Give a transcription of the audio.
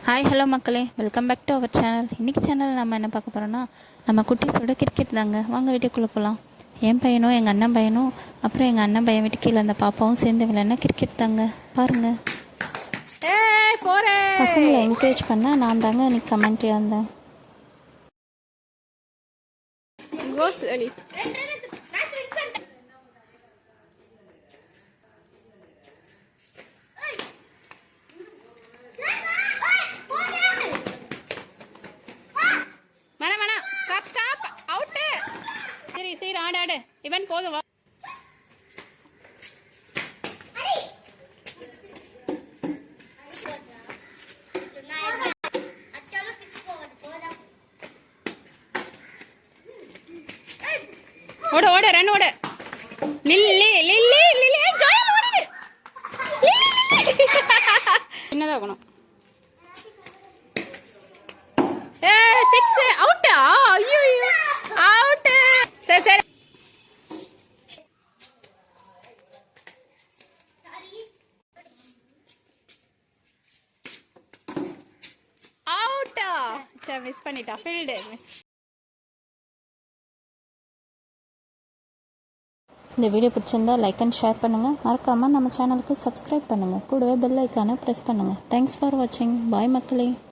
Hi hello மக்களே, welcome back to our channel. இன்றைக்கி சேனலில் நம்ம என்ன பார்க்க போகிறோன்னா, நம்ம குட்டீஸோட கிரிக்கெட் தாங்க. வாங்க வீட்டுக்குள்ளே போகலாம். என் பையனும் எங்கள் அண்ணன் பையனும் அப்புறம் எங்கள் அண்ணன் பையன் வீட்டு கீழே அந்த பாப்பாவும் சேர்ந்து விளையாடினா கிரிக்கெட் தாங்க. பாருங்கள், பசங்களை என்கரேஜ் பண்ண நான் தாங்க இன்னைக்கு கமெண்ட்ரியாக இருந்தேன். சரி ஆடாடு இவன் போதும். ஓட ஓட ரன் ஓட. லில்லி லில்லி லில்லி ஜாயல் ஓடுது. என்னதா ஆகணும்? ஏ 6 அவுட்டா? ஐயோ அவுட். சரி சரி அவுட்டா? சே மிஸ் பண்ணிட்டா. Field miss. இந்த வீடியோ பிடிச்சிருந்தா லைக் அண்ட் ஷேர் பண்ணுங்கள். மறக்காமல் நம்ம சேனலுக்கு சப்ஸ்கிரைப் பண்ணுங்கள். கூடவே பெல் ஐக்கானை ப்ரெஸ் பண்ணுங்கள். தேங்க்ஸ் ஃபார் வாட்சிங். பாய் மக்களே.